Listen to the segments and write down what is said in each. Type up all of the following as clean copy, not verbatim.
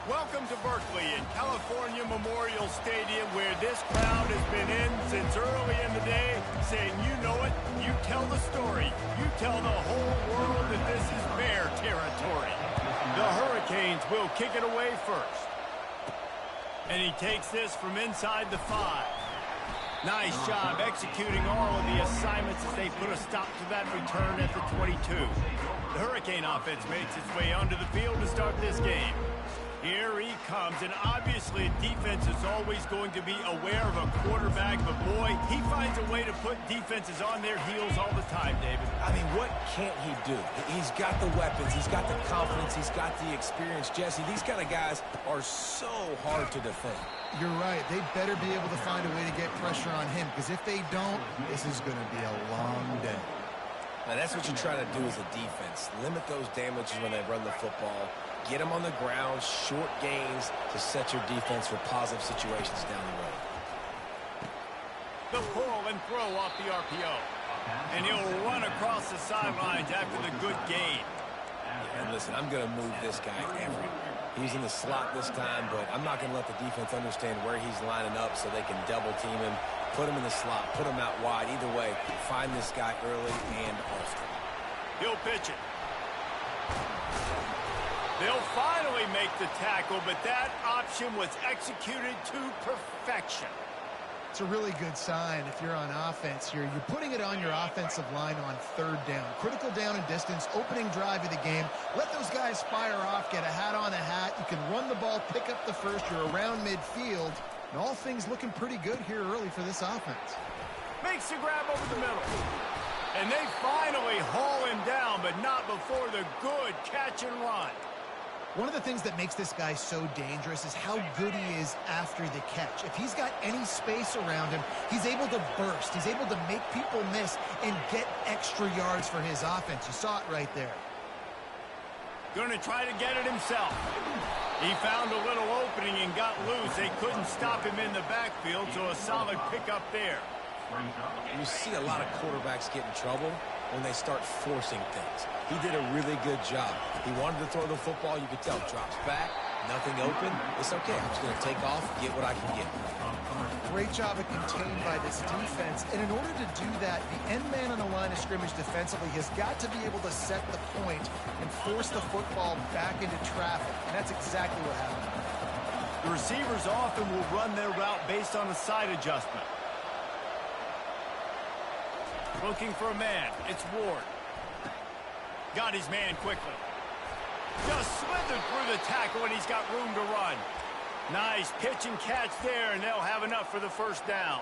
Welcome to Berkeley in California Memorial Stadium, where this crowd has been in since early in the day, saying, you know it, you tell the story, you tell the whole world that this is Bear territory. The Hurricanes will kick it away first. And he takes this from inside the 5. Nice job executing all of the assignments as they put a stop to that return at the 22. The Hurricane offense makes its way onto the field to start this game. Here he comes, and obviously defense is always going to be aware of a quarterback, but boy, he finds a way to put defenses on their heels all the time, David. I mean, what can't he do? He's got the weapons, he's got the confidence, he's got the experience. Jesse, these kind of guys are so hard to defend. You're right. They better be able to find a way to get pressure on him, because if they don't, this is going to be a long day. Now, that's what you try to do as a defense. Limit those damages when they run the football. Get them on the ground, short gains to set your defense for positive situations down the road. The pull and throw off the RPO. And he'll run across the sidelines after the good gain. Yeah, and listen, I'm going to move this guy everywhere. He's in the slot this time, but I'm not going to let the defense understand where he's lining up so they can double team him, put him in the slot, put him out wide. Either way, find this guy early and often. He'll pitch it. They'll finally make the tackle, but that option was executed to perfection. It's a really good sign if you're on offense here. You're putting it on your offensive line on 3rd down. Critical down and distance, opening drive of the game. Let those guys fire off, get a hat on a hat. You can run the ball, pick up the first. You're around midfield. And all things looking pretty good here early for this offense. Makes the grab over the middle. And they finally haul him down, but not before the good catch and run. One of the things that makes this guy so dangerous is how good he is after the catch. If he's got any space around him, he's able to burst. He's able to make people miss and get extra yards for his offense. You saw it right there. Going to try to get it himself. He found a little opening and got loose. They couldn't stop him in the backfield, so a solid pickup there. You see a lot of quarterbacks get in trouble when they start forcing things. He did a really good job. He wanted to throw the football. You could tell. Drops back, nothing open. It's okay. I'm just going to take off, get what I can get. Great job of contained by this defense. And in order to do that, the end man on the line of scrimmage defensively has got to be able to set the point and force the football back into traffic. And that's exactly what happened. The receivers often will run their route based on a side adjustment. Looking for a man. It's Ward. Got his man quickly. Just slithered through the tackle, and he's got room to run. Nice pitch and catch there, and they'll have enough for the first down.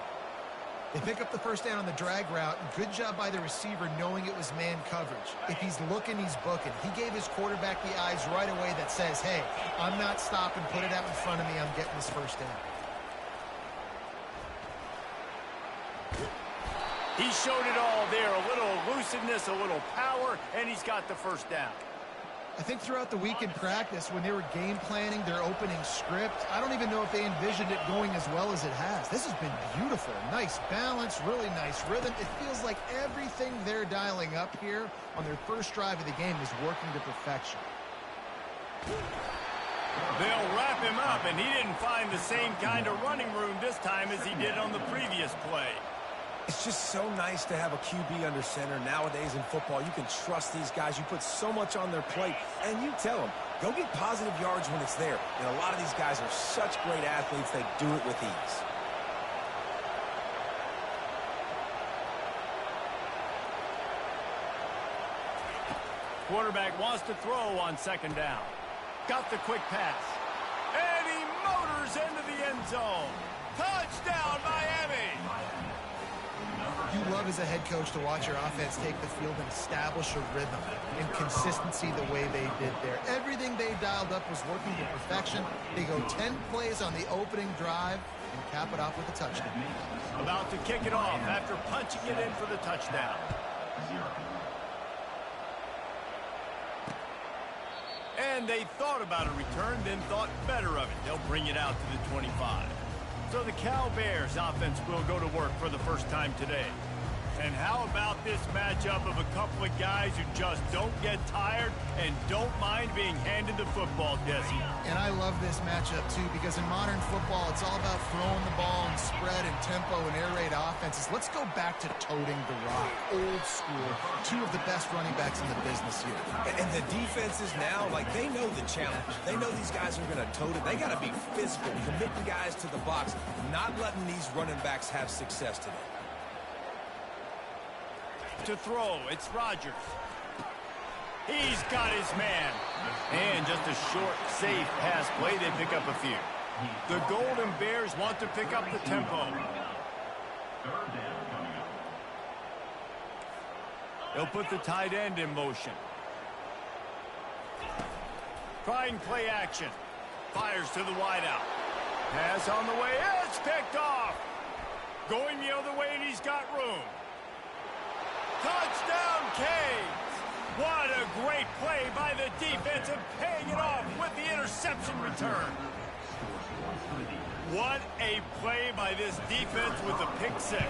They pick up the first down on the drag route. Good job by the receiver knowing it was man coverage. If he's looking, he's booking. He gave his quarterback the eyes right away that says, hey, I'm not stopping. Put it out in front of me. I'm getting this first down. He showed it all there. A little elusiveness, a little power, and he's got the first down. I think throughout the week in practice, when they were game planning their opening script, I don't even know if they envisioned it going as well as it has. This has been beautiful. Nice balance, really nice rhythm. It feels like everything they're dialing up here on their first drive of the game is working to perfection. They'll wrap him up, and he didn't find the same kind of running room this time as he did on the previous play. It's just so nice to have a QB under center. Nowadays in football, you can trust these guys. You put so much on their plate, and you tell them, go get positive yards when it's there. And a lot of these guys are such great athletes, they do it with ease. Quarterback wants to throw on second down. Got the quick pass. And he motors into the end zone. Touchdown, Miami! You love as a head coach to watch your offense take the field and establish a rhythm and consistency the way they did there. Everything they dialed up was working to perfection. They go 10 plays on the opening drive and cap it off with a touchdown. About to kick it off after punching it in for the touchdown. And they thought about a return, then thought better of it. They'll bring it out to the 25. So the Cal Bears offense will go to work for the first time today. And how about this matchup of a couple of guys who just don't get tired and don't mind being handed the football, Jesse? And I love this matchup, too, because in modern football, it's all about throwing the ball and spread and tempo and air raid offenses. Let's go back to toting the rock. Old school. Two of the best running backs in the business here. And the defenses now, like, they know the challenge. They know these guys are going to tote it. They got to be physical, committing guys to the box, not letting these running backs have success today. To throw, it's Rodgers. He's got his man. And just a short, safe pass play, they pick up a few. The Golden Bears want to pick up the tempo. They'll put the tight end in motion. Trying play action. Fires to the wideout. Pass on the way. It's picked off. Going the other way, and he's got room. Touchdown, Canes! What a great play by the defense and paying it off with the interception return. What a play by this defense with the pick six.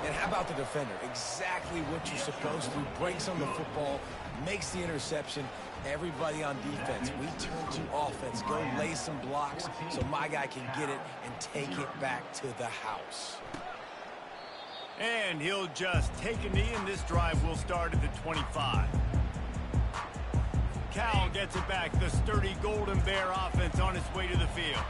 And how about the defender? Exactly what you're supposed to. Breaks on the football, makes the interception. Everybody on defense, we turn to offense. Go lay some blocks so my guy can get it and take it back to the house. And he'll just take a knee, and this drive will start at the 25. Cal gets it back. The sturdy Golden Bear offense on its way to the field.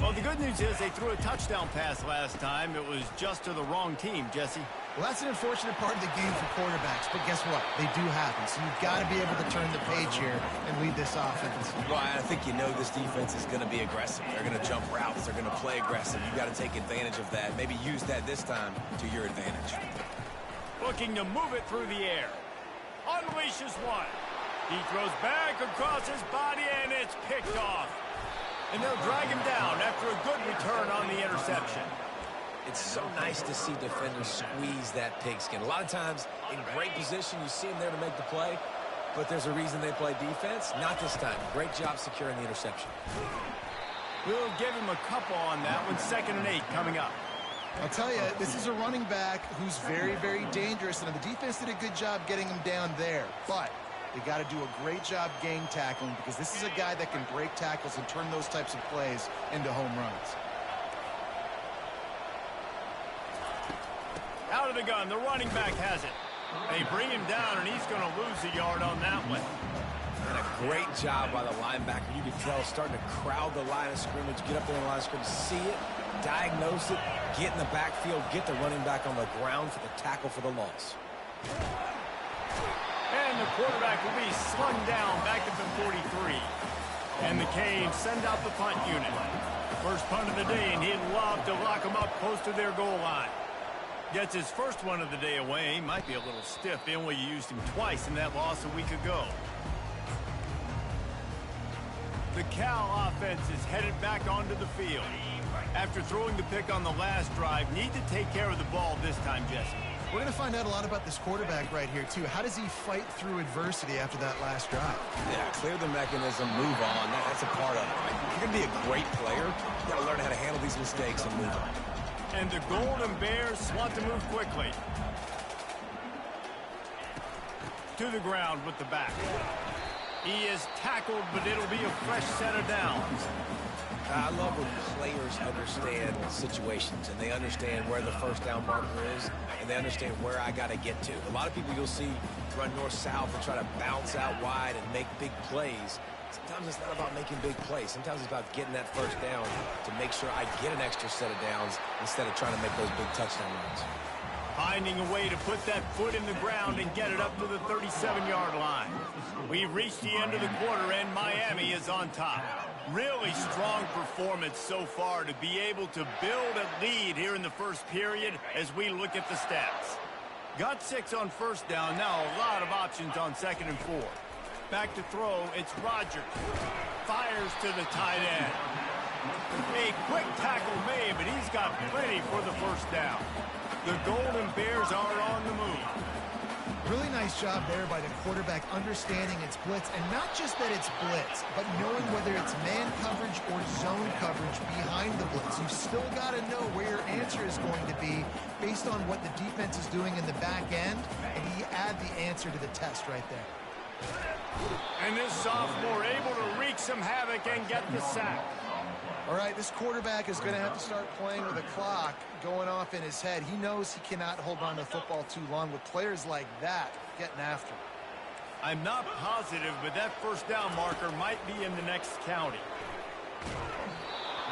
Well, the good news is they threw a touchdown pass last time. It was just to the wrong team, Jesse. Well, that's an unfortunate part of the game for quarterbacks, but guess what? They do happen, so you've got to be able to turn the page here and lead this offense. Well, I think you know this defense is going to be aggressive. They're going to jump routes. They're going to play aggressive. You've got to take advantage of that. Maybe use that this time to your advantage. Looking to move it through the air. Unleashes one. He throws back across his body, and it's picked off. And they'll drag him down after a good return on the interception. It's so nice to see defenders squeeze that pigskin. A lot of times, in great position, you see them there to make the play, but there's a reason they play defense. Not this time. Great job securing the interception. We'll give him a couple on that one. 2nd and 8 coming up. I'll tell you, this is a running back who's very, very dangerous, and the defense did a good job getting him down there, but they got to do a great job gang tackling because this is a guy that can break tackles and turn those types of plays into home runs. Out of the gun, the running back has it. They bring him down, and he's going to lose a yard on that one. And a great job by the linebacker. You can tell, starting to crowd the line of scrimmage, get up there in the line of scrimmage, see it, diagnose it, get in the backfield, get the running back on the ground for the tackle for the loss. And the quarterback will be slung down back at the 43. And the Canes send out the punt unit. First punt of the day, and he'd love to lock them up close to their goal line. Gets his first one of the day away. Might be a little stiff. They only used him twice in that loss a week ago. The Cal offense is headed back onto the field. After throwing the pick on the last drive, need to take care of the ball this time, Jesse. We're going to find out a lot about this quarterback right here, too. How does he fight through adversity after that last drive? Yeah, clear the mechanism, move on. That's a part of it. If you're going to be a great player, you got to learn how to handle these mistakes and move on. And the Golden Bears want to move quickly. To the ground with the back. He is tackled, but it'll be a fresh set of downs. I love when players understand situations, and they understand where the first down marker is, and they understand where I got to get to. A lot of people you'll see run north-south and try to bounce out wide and make big plays. Sometimes it's not about making big plays. Sometimes it's about getting that first down to make sure I get an extra set of downs instead of trying to make those big touchdown runs. Finding a way to put that foot in the ground and get it up to the 37-yard line. We've reached the end of the quarter, and Miami is on top. Really strong performance so far to be able to build a lead here in the first period as we look at the stats. Got 6 on first down, now a lot of options on 2nd and 4. Back to throw, it's Rodgers. Fires to the tight end. A quick tackle made, but he's got plenty for the first down. The Golden Bears are on the move. Really nice job there by the quarterback understanding it's blitz, and not just that it's blitz, but knowing whether it's man coverage or zone coverage behind the blitz. You've still got to know where your answer is going to be based on what the defense is doing in the back end, and you add the answer to the test right there. And this sophomore able to wreak some havoc and get the sack. All right, this quarterback is going to have to start playing with a clock going off in his head. He knows he cannot hold on to the football too long with players like that getting after him. I'm not positive, but that first down marker might be in the next county.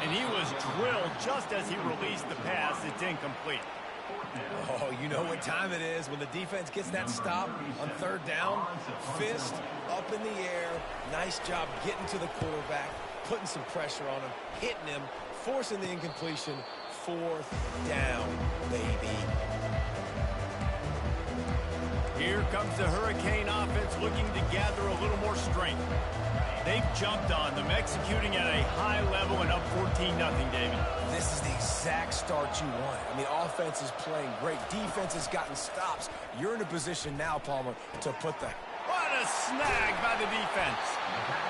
And he was drilled just as he released the pass. It's incomplete. Oh, you know what time it is when the defense gets that stop on 3rd down. Fist up in the air. Nice job getting to the quarterback, putting some pressure on him, hitting him, forcing the incompletion. 4th down, baby. Here comes the Hurricane offense looking to gather a little more strength. They've jumped on them, executing at a high level and up 14-0, David. This is the exact start you want. I mean, offense is playing great. Defense has gotten stops. You're in a position now, Palmer, to put the... What a snag by the defense.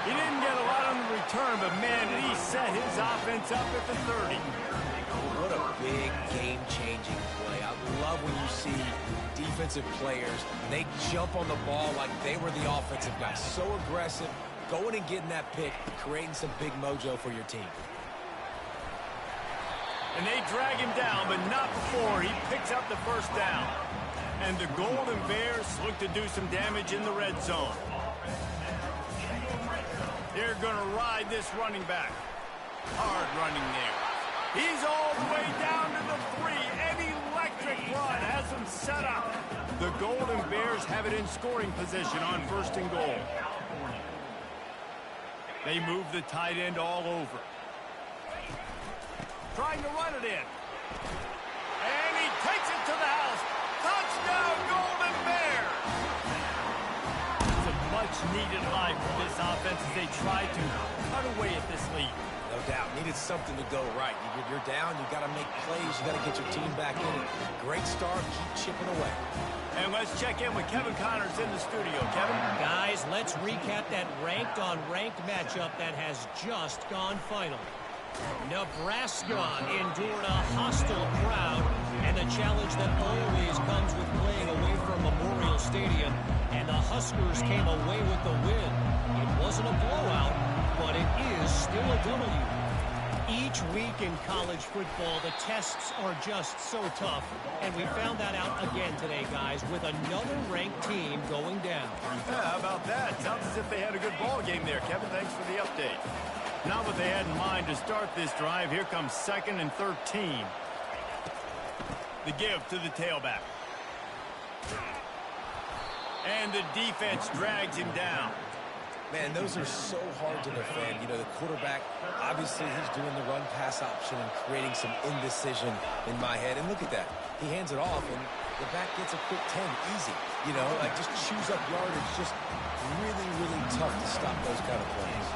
He didn't get a lot on the return, but man, did he set his offense up at the 30. What a big game-changing play. I love when you see defensive players, they jump on the ball like they were the offensive guy. So aggressive, going and getting that pick, creating some big mojo for your team. And they drag him down, but not before he picks up the first down. And the Golden Bears look to do some damage in the red zone. They're going to ride this running back. Hard running there. He's all the way down to the 3. An electric run has him set up. The Golden Bears have it in scoring position on 1st and goal. They move the tight end all over. Trying to run it in. And he takes it to the house. Touchdown, Golden Bears! It's a much-needed life for this offense as they try to cut away at this lead. No doubt. Needed something to go right. You're down. You got to make plays. You got to get your team back in it. Great start. Keep chipping away. And let's check in with Kevin Connors in the studio. Kevin? Guys, let's recap that ranked-on-ranked matchup that has just gone final. Nebraska endured a hostile crowd and the challenge that always comes with playing away from Memorial Stadium. And the Huskers came away with the win. It wasn't a blowout, but it is still a W. Each week in college football, the tests are just so tough. And we found that out again today, guys, with another ranked team going down. Yeah, how about that? Sounds as if they had a good ball game there. Kevin, thanks for the update. Not what they had in mind to start this drive. Here comes 2nd and 13. The give to the tailback. And the defense drags him down. Man, those are so hard to defend. You know, the quarterback, obviously he's doing the run-pass option and creating some indecision in my head. And look at that. He hands it off, and the back gets a quick 10. Easy. You know, like just chews up yardage. Just really, really tough to stop those kind of plays.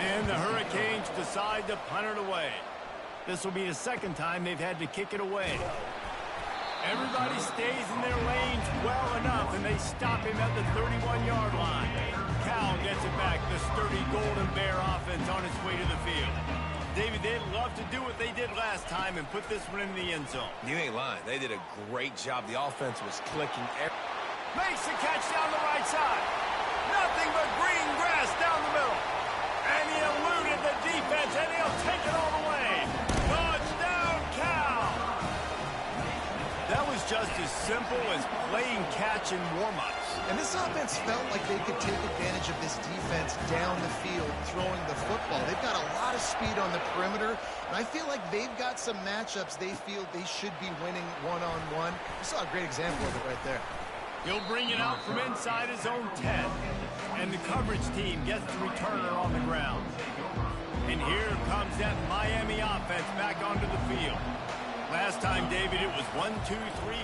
And the Hurricanes decide to punt it away. This will be the 2nd time they've had to kick it away. Everybody stays in their lanes well enough, and they stop him at the 31-yard line. Cal gets it back. The sturdy Golden Bear offense on its way to the field. David, they'd love to do what they did last time and put this one in the end zone. You ain't lying. They did a great job. The offense was clicking. Makes the catch down the right side. Nothing but green grass down the middle. And he eluded the defense, and he'll take it all the way. Touchdown, Cal! That was just as simple as playing catch in warm-ups. And this offense felt like they could take advantage of this defense down the field throwing the football. They've got a lot of speed on the perimeter, and I feel like they've got some matchups they feel they should be winning one-on-one. You saw a great example of it right there. He'll bring it out from inside his own 10. And the coverage team gets the returner on the ground. And here comes that Miami offense back onto the field. Last time, David, it was 1-2-3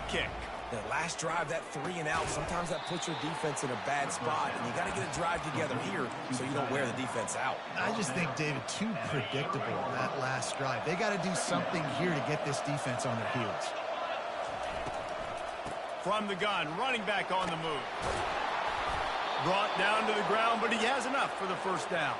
kick. The last drive, that 3 and out, sometimes that puts your defense in a bad spot, and you got to get a drive together here so you don't wear the defense out. I just think, David, too predictable that last drive. They got to do something here to get this defense on their heels. From the gun, running back on the move. Brought down to the ground, but he has enough for the first down.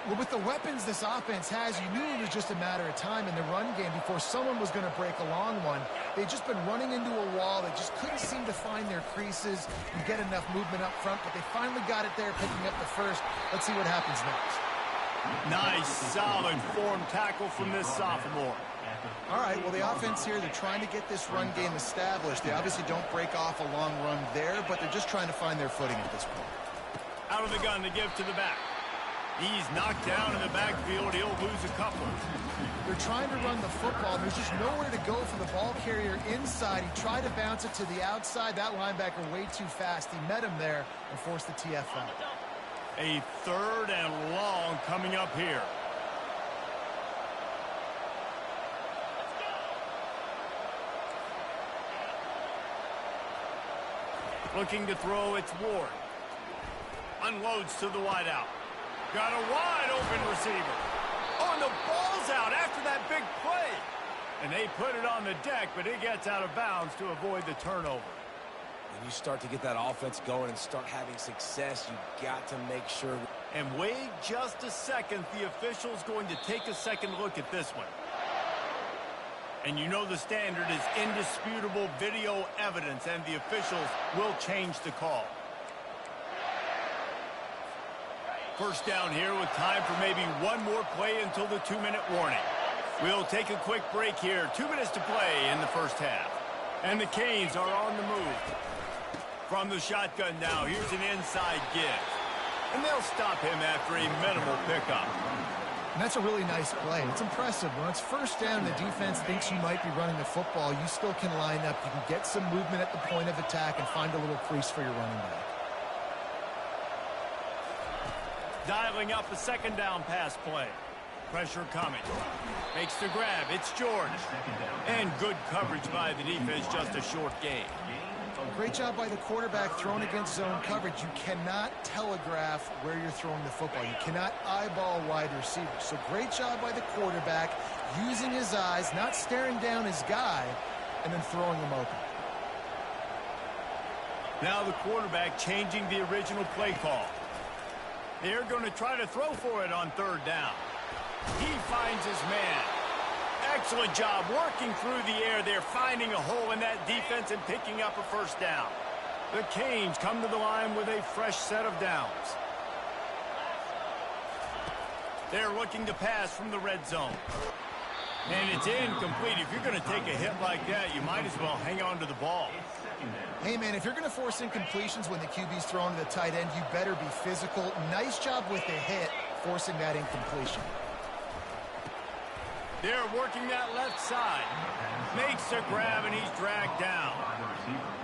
Well, with the weapons this offense has, you knew it was just a matter of time in the run game before someone was going to break a long one. They'd just been running into a wall. They just couldn't seem to find their creases and get enough movement up front, but they finally got it there, picking up the first. Let's see what happens next. Nice, solid form tackle from this sophomore. All right, well, the offense here, they're trying to get this run game established. They obviously don't break off a long run there, but they're just trying to find their footing at this point. Out of the gun to give to the back. He's knocked down in the backfield. He'll lose a couple. They're trying to run the football. There's just nowhere to go for the ball carrier inside. He tried to bounce it to the outside. That linebacker way too fast. He met him there and forced the TF out. A 3rd and long coming up here. Looking to throw, it's Ward. Unloads to the wideout. Got a wide open receiver. Oh, and the ball's out after that big play. And they put it on the deck, but it gets out of bounds to avoid the turnover. When you start to get that offense going and start having success, you got to make sure. And wait just a second. The official's going to take a second look at this one. And you know the standard is indisputable video evidence, and the officials will change the call. First down here with time for maybe one more play until the 2-minute warning. We'll take a quick break here. 2 minutes to play in the first half. And the Canes are on the move. From the shotgun now, here's an inside give. And they'll stop him after a minimal pickup. And that's a really nice play. It's impressive. When it's first down and the defense thinks you might be running the football, you still can line up. You can get some movement at the point of attack and find a little crease for your running back. Dialing up a 2nd down pass play. Pressure coming. Makes the grab. It's George. And good coverage by the defense. Just a short gain. Great job by the quarterback throwing against zone coverage. You cannot telegraph where you're throwing the football. You cannot eyeball wide receivers. So great job by the quarterback using his eyes, not staring down his guy, and then throwing him open. Now the quarterback changing the original play call. They're going to try to throw for it on 3rd down. He finds his man. Excellent job working through the air there, finding a hole in that defense and picking up a first down. The Canes come to the line with a fresh set of downs. They're looking to pass from the red zone. And it's incomplete. If you're going to take a hit like that, you might as well hang on to the ball. Hey, man, if you're going to force incompletions when the QB's throwing to the tight end, you better be physical. Nice job with the hit, forcing that incompletion. They're working that left side. Makes a grab, and he's dragged down.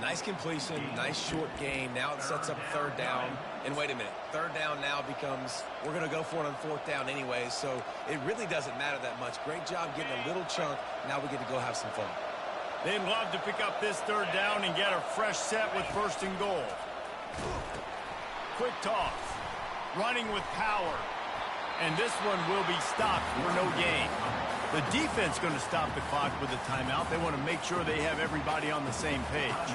Nice completion, nice short gain. Now it sets up 3rd down. And wait a minute, 3rd down now becomes, we're going to go for it on 4th down anyway, so it really doesn't matter that much. Great job getting a little chunk. Now we get to go have some fun. They'd love to pick up this 3rd down and get a fresh set with 1st and goal. Quick toss. Running with power. And this one will be stopped for no gain. The defense going to stop the clock with a timeout. They want to make sure they have everybody on the same page.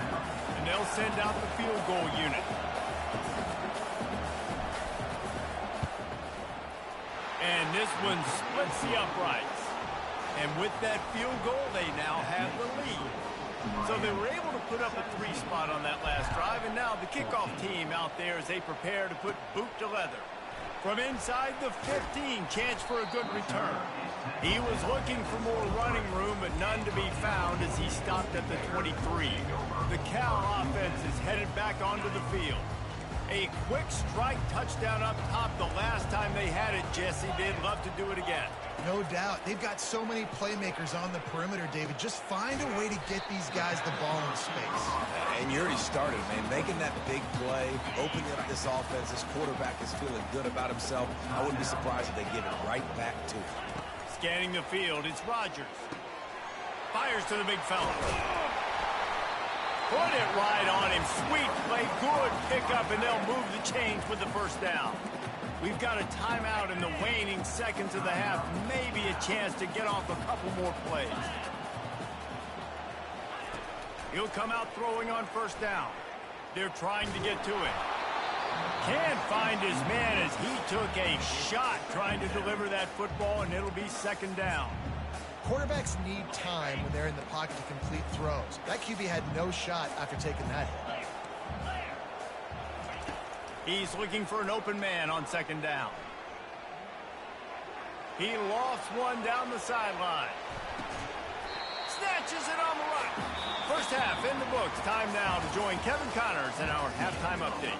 And they'll send out the field goal unit. And this one splits the uprights. And with that field goal, they now have the lead. So they were able to put up a 3 spot on that last drive, and now the kickoff team out there as they prepare to put boot to leather. From inside the 15, chance for a good return. He was looking for more running room, but none to be found as he stopped at the 23. The Cal offense is headed back onto the field. A quick strike touchdown up top the last time they had it, Jesse. They'd love to do it again. No doubt. They've got so many playmakers on the perimeter, David. Just find a way to get these guys the ball in space. And you already started, man. Making that big play, opening up this offense. This quarterback is feeling good about himself. I wouldn't be surprised if they give it right back to him. Scanning the field, it's Rodgers. Fires to the big fella. Put it right on him. Sweet play, good pickup, and they'll move the chains with the first down. We've got a timeout in the waning seconds of the half. Maybe a chance to get off a couple more plays. He'll come out throwing on first down. They're trying to get to it. Can't find his man as he took a shot trying to deliver that football, and it'll be second down. Quarterbacks need time when they're in the pocket to complete throws. That QB had no shot after taking that hit. He's looking for an open man on second down. He lofts one down the sideline. Snatches it on the run. First half in the books. Time now to join Kevin Connors in our halftime update.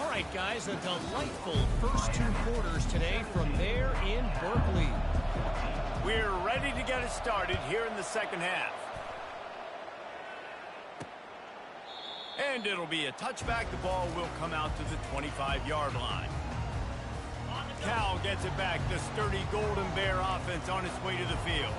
All right, guys, a delightful first 2 quarters today from there in Berkeley. We're ready to get it started here in the second half. And it'll be a touchback. The ball will come out to the 25-yard line. Cal gets it back. The sturdy Golden Bear offense on its way to the field.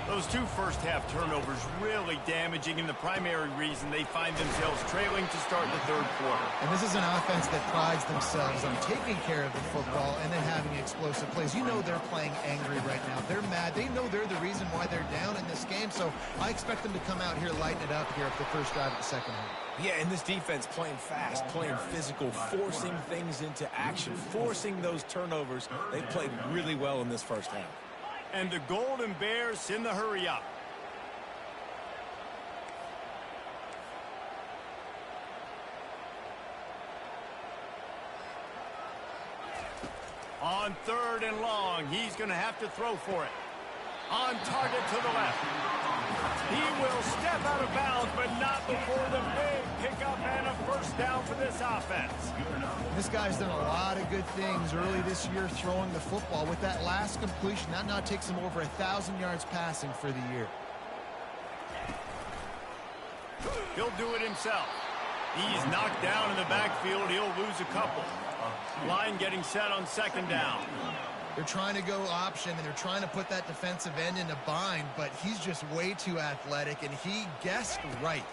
Those 2 first-half turnovers really damaging, and the primary reason they find themselves trailing to start the third quarter. And this is an offense that prides themselves on taking care of the football and then having explosive plays. You know they're playing angry right now. They're mad. They know they're the reason why they're down in this game, so I expect them to come out here, lighten it up here at the first drive of the second half. Yeah, and this defense playing fast, playing physical, forcing things into action, forcing those turnovers. They played really well in this first half. And the Golden Bears in the hurry up. On third and long, he's going to have to throw for it. On target to the left. He will step out of bounds, but not before the big pickup and a first down for this offense. This guy's done a lot of good things early this year throwing the football. With that last completion, that now takes him over 1,000 yards passing for the year. He'll do it himself. He's knocked down in the backfield. He'll lose a couple. Line getting set on second down. They're trying to go option, and they're trying to put that defensive end in a bind, but he's just way too athletic, and he guessed right.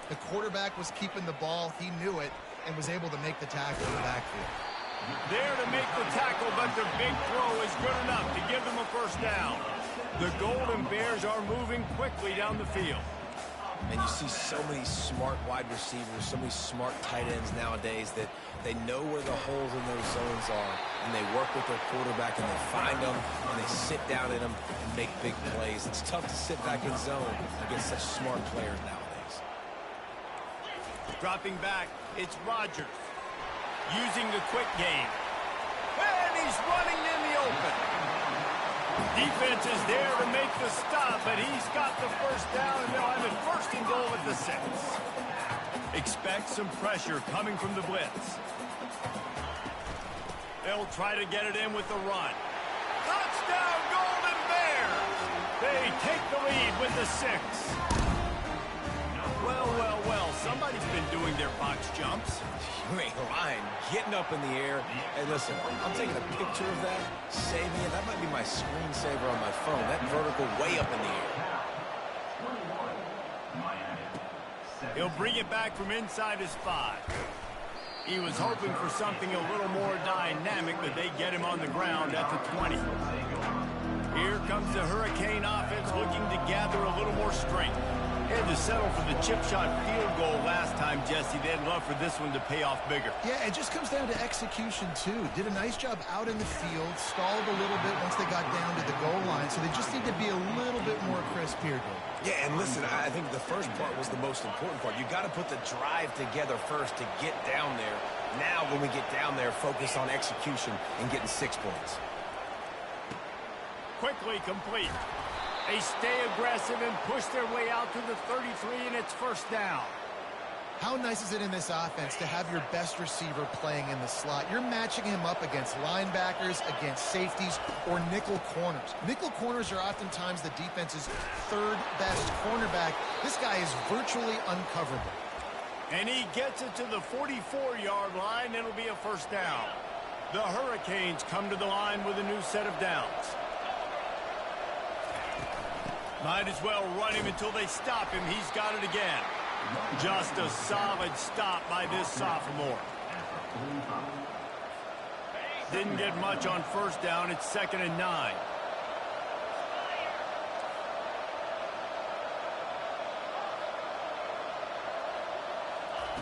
The quarterback was keeping the ball. He knew it and was able to make the tackle in the backfield. There to make the tackle, but the big throw is good enough to give them a first down. The Golden Bears are moving quickly down the field. And you see so many smart wide receivers, so many smart tight ends nowadays that they know where the holes in those zones are, and they work with their quarterback, and they find them, and they sit down in them and make big plays. It's tough to sit back in zone against such smart players nowadays. Dropping back, it's Rodgers. Using the quick game. And he's running in the open. Defense is there to make the stop, but he's got the first down, and they'll have it first and goal at the 6. Expect some pressure coming from the blitz. They'll try to get it in with the run. Touchdown, Golden Bears! They take the lead with the 6. Well, somebody's been doing their box jumps. You ain't lying. Getting up in the air. Hey, listen, I'm taking a picture of that, saving it. That might be my screensaver on my phone. That vertical way up in the air. He'll bring it back from inside his 5. He was hoping for something a little more dynamic, but they get him on the ground at the 20. Here comes the Hurricane offense looking to gather a little more strength. They had to settle for the chip shot field goal last time, Jesse. They'd love for this one to pay off bigger. Yeah, it just comes down to execution, too. Did a nice job out in the field, stalled a little bit once they got down to the goal line, so they just need to be a little bit more crisp here, Dave. Yeah, and listen, I think the first part was the most important part. You got to put the drive together first to get down there. Now, when we get down there, focus on execution and getting 6 points. Quickly complete. They stay aggressive and push their way out to the 33, and it's first down. How nice is it in this offense to have your best receiver playing in the slot? You're matching him up against linebackers, against safeties, or nickel corners. Nickel corners are oftentimes the defense's third best cornerback. This guy is virtually uncoverable. And he gets it to the 44-yard line. It'll be a first down. The Hurricanes come to the line with a new set of downs. Might as well run him until they stop him. He's got it again. Just a solid stop by this sophomore. Didn't get much on first down. It's 2nd and 9.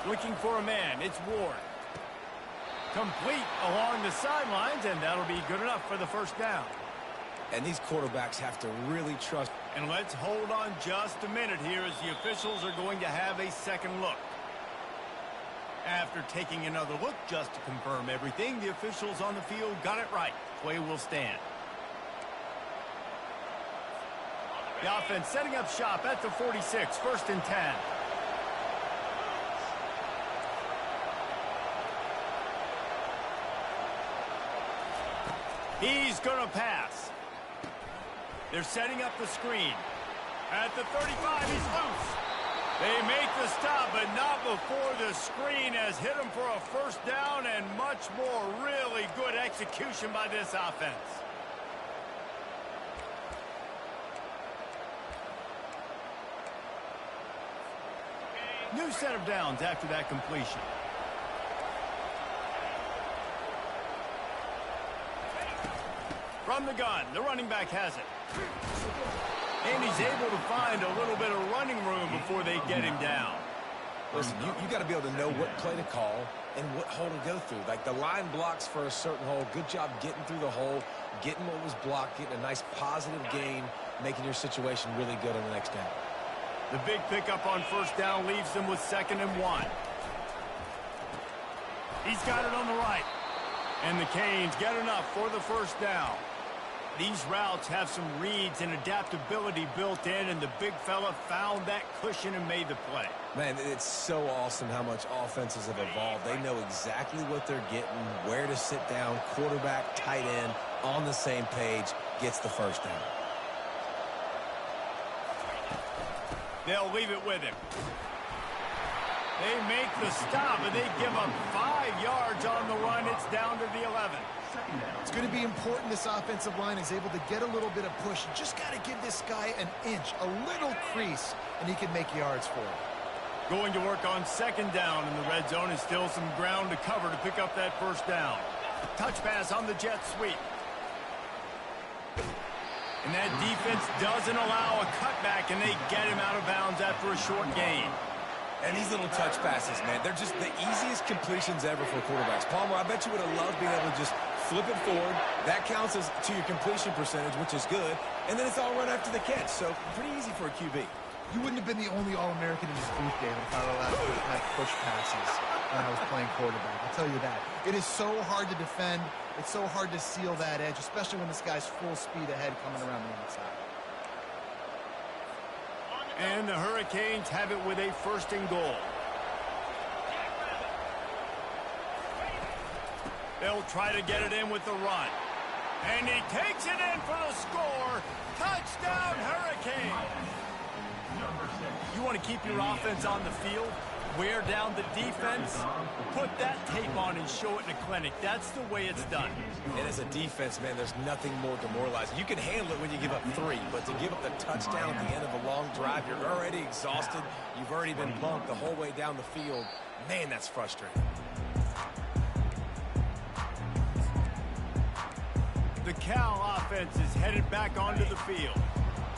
Looking for a man. It's Ward. Complete along the sidelines, and that'll be good enough for the first down. And these quarterbacks have to really trust. And let's hold on just a minute here as the officials are going to have a second look. After taking another look just to confirm everything, the officials on the field got it right. Play will stand. The offense setting up shop at the 46, 1st and 10. He's going to pass. They're setting up the screen. At the 35, he's loose. They make the stop, but not before the screen has hit him for a first down, and much more really good execution by this offense. New set of downs after that completion. From the gun, the running back has it. And he's able to find a little bit of running room before they get him down. Listen, you got to be able to know what play to call and what hole to go through. Like, the line blocks for a certain hole. Good job getting through the hole, getting what was blocked, getting a nice positive gain, making your situation really good on the next down. The big pickup on first down leaves them with 2nd and 1. He's got it on the right. And the Canes get enough for the first down. These routes have some reads and adaptability built in, and the big fella found that cushion and made the play. Man, it's so awesome how much offenses have evolved. They know exactly what they're getting, where to sit down, quarterback, tight end, on the same page, gets the first down. They'll leave it with him. They make the stop, and they give up 5 yards on the run. It's down to the 11. It's going to be important this offensive line is able to get a little bit of push. You just got to give this guy an inch, a little crease, and he can make yards for it. Going to work on 2nd down in the red zone, and still some ground to cover to pick up that first down. Touch pass on the jet sweep. And that defense doesn't allow a cutback, and they get him out of bounds after a short gain. And these little touch passes, man, they're just the easiest completions ever for quarterbacks. Palmer, I bet you would have loved being able to just flip it forward. That counts as to your completion percentage, which is good. And then it's all run after the catch, so pretty easy for a QB. You wouldn't have been the only All-American in this booth, David, if I were allowed to have push passes when I was playing quarterback. I'll tell you that. It is so hard to defend. It's so hard to seal that edge, especially when this guy's full speed ahead coming around the outside. And the Hurricanes have it with a 1st and goal. They'll try to get it in with the run. And he takes it in for the score. Touchdown, Hurricane. You want to keep your offense on the field? Wear down the defense? Put that tape on and show it in a clinic. That's the way it's done. And as a defense, man, there's nothing more demoralizing. You can handle it when you give up 3, but to give up the touchdown at the end of a long drive, you're already exhausted. You've already been bumped the whole way down the field. Man, that's frustrating. The Cal offense is headed back onto the field.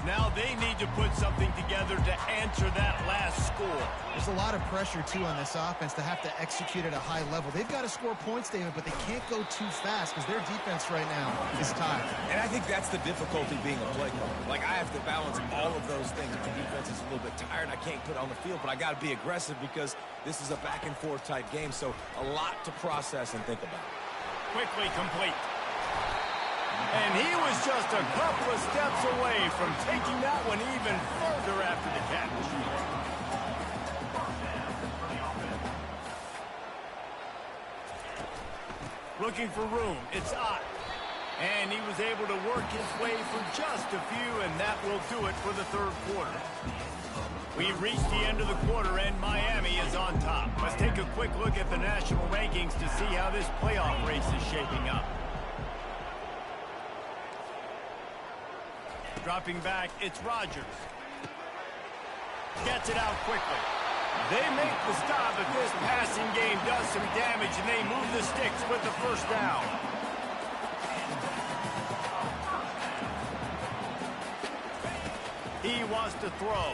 Now they need to put something together to answer that last score. There's a lot of pressure, too, on this offense to have to execute at a high level. They've got to score points, David, but they can't go too fast because their defense right now is tired. And I think that's the difficulty being a play caller. Like, I have to balance all of those things. My defense is a little bit tired. I can't put it on the field, but I got to be aggressive because this is a back-and-forth type game, so a lot to process and think about. Quickly complete. And he was just a couple of steps away from taking that one even further after the catch. Looking for room. It's Ott. And he was able to work his way for just a few, and that will do it for the third quarter. We've reached the end of the quarter, and Miami is on top. Let's take a quick look at the national rankings to see how this playoff race is shaping up. Dropping back, it's Rodgers. Gets it out quickly. They make the stop, but this passing game does some damage, and they move the sticks with the first down. He wants to throw.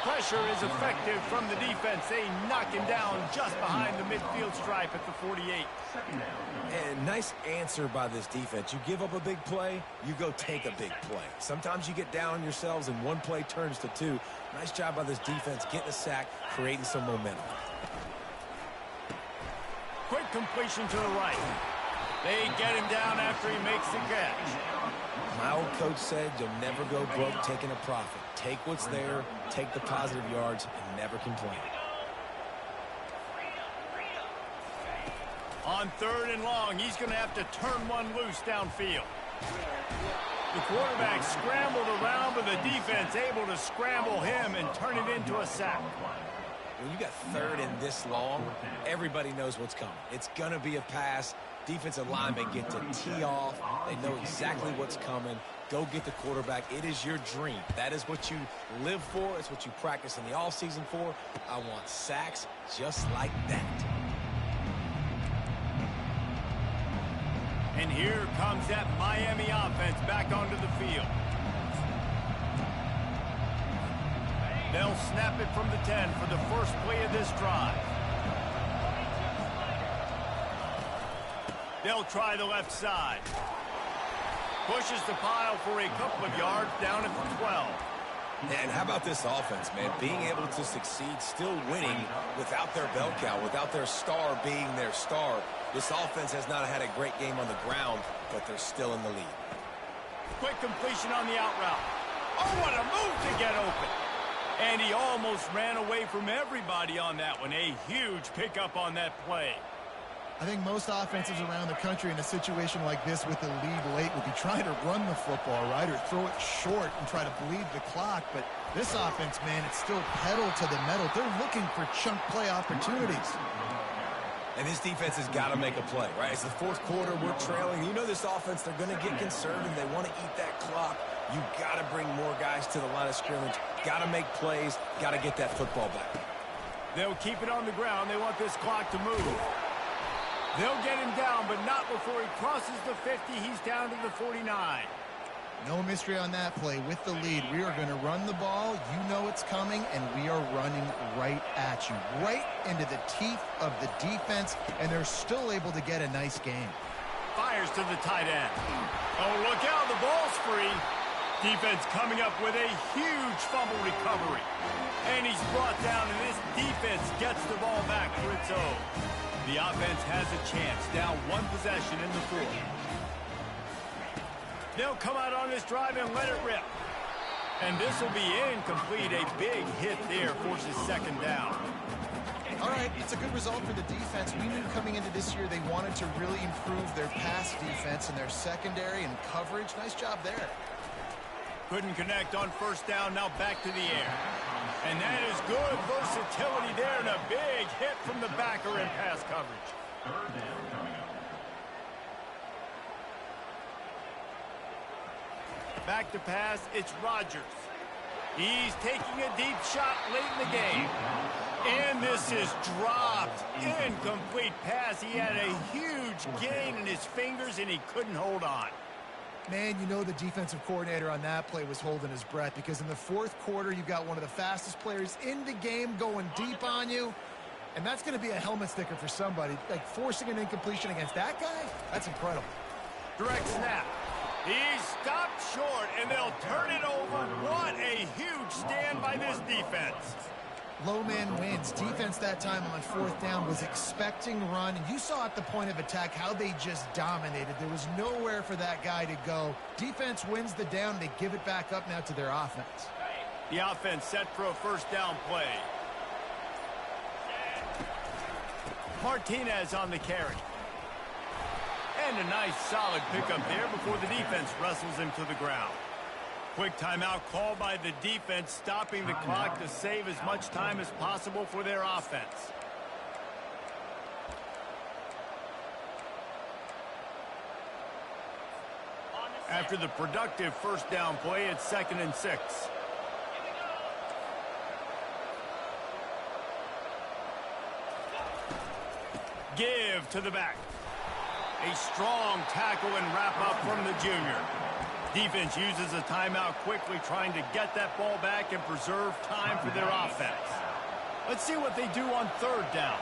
Pressure is effective from the defense. They knock him down just behind the midfield stripe at the 48. And nice answer by this defense. You give up a big play, you go take a big play. Sometimes you get down on yourselves and one play turns to two. Nice job by this defense getting a sack, creating some momentum. Quick completion to the right. They get him down after he makes the catch. My old coach said you'll never go broke taking a profit. Take what's there, take the positive yards, and never complain. On 3rd and long, he's going to have to turn one loose downfield. The quarterback scrambled around, but the defense able to scramble him and turn it into a sack. When you got 3rd and this long, everybody knows what's coming. It's going to be a pass. Defensive linemen get to tee off. They know exactly what's coming. Go get the quarterback. It is your dream. That is what you live for. It's what you practice in the offseason for. I want sacks just like that. And here comes that Miami offense back onto the field. They'll snap it from the 10 for the first play of this drive. They'll try the left side. Pushes the pile for a couple of yards down at the 12. And how about this offense, man? Being able to succeed, still winning without their bell cow, without their star being their star. This offense has not had a great game on the ground, but they're still in the lead. Quick completion on the out route. Oh, what a move to get open. And he almost ran away from everybody on that one. A huge pickup on that play. I think most offenses around the country in a situation like this with the lead late would be trying to run the football, right, or throw it short and try to bleed the clock. But this offense, man, it's still pedal to the metal. They're looking for chunk play opportunities. And this defense has got to make a play, right? It's the 4th quarter. We're trailing. You know this offense, they're going to get conservative. They want to eat that clock. You got to bring more guys to the line of scrimmage. Got to make plays. Got to get that football back. They'll keep it on the ground. They want this clock to move. They'll get him down, but not before he crosses the 50. He's down to the 49. No mystery on that play. With the lead, we are going to run the ball. You know it's coming, and we are running right at you, right into the teeth of the defense, and they're still able to get a nice game. Fires to the tight end. Oh, look out. The ball's free. Defense coming up with a huge fumble recovery. And he's brought down, and this defense gets the ball back for its own. The offense has a chance. Now 1 possession in the 4th. They'll come out on this drive and let it rip. And this will be incomplete. A big hit there forces 2nd down. All right, it's a good result for the defense. We knew coming into this year they wanted to really improve their pass defense and their secondary and coverage. Nice job there. Couldn't connect on 1st down. Now back to the air. And that is good versatility there and a big hit from the backer in pass coverage. Back to pass, it's Rodgers. He's taking a deep shot late in the game. And this is dropped. Incomplete pass. He had a huge gain in his fingers, and he couldn't hold on. Man, you know the defensive coordinator on that play was holding his breath, because in the fourth quarter, you've got one of the fastest players in the game going deep on you, and that's going to be a helmet sticker for somebody. Like, forcing an incompletion against that guy, that's incredible. Direct snap. He's stopped short, and they'll turn it over. What a huge stand by this defense. Low man wins. Defense that time on fourth down was expecting run, and you saw at the point of attack how they just dominated. There was nowhere for that guy to go. Defense wins the down. They give it back up now to their offense. The offense set for a first down play. Martinez on the carry. And a nice solid pickup there before the defense wrestles him to the ground. Quick timeout called by the defense, stopping the clock to save as much time as possible for their offense. After the productive first down play, it's 2nd and 6. Give to the back. A strong tackle and wrap-up from the junior. Defense uses a timeout quickly, trying to get that ball back and preserve time for their offense. Let's see what they do on third down.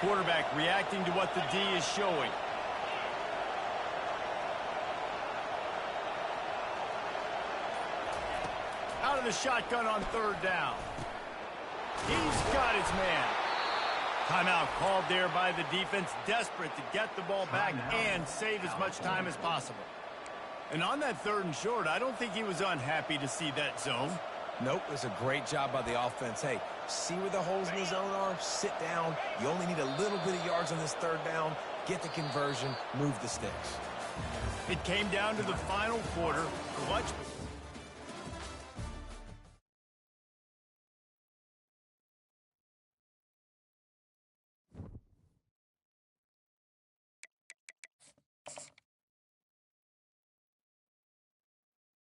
Quarterback reacting to what the D is showing. Out of the shotgun on third down. He's got his man. Timeout called there by the defense, desperate to get the ball back and save as much time as possible. And on that 3rd and short, I don't think he was unhappy to see that zone. Nope, it was a great job by the offense. Hey, see where the holes in the zone are? Sit down. You only need a little bit of yards on this 3rd down. Get the conversion. Move the sticks. It came down to the final quarter. Clutch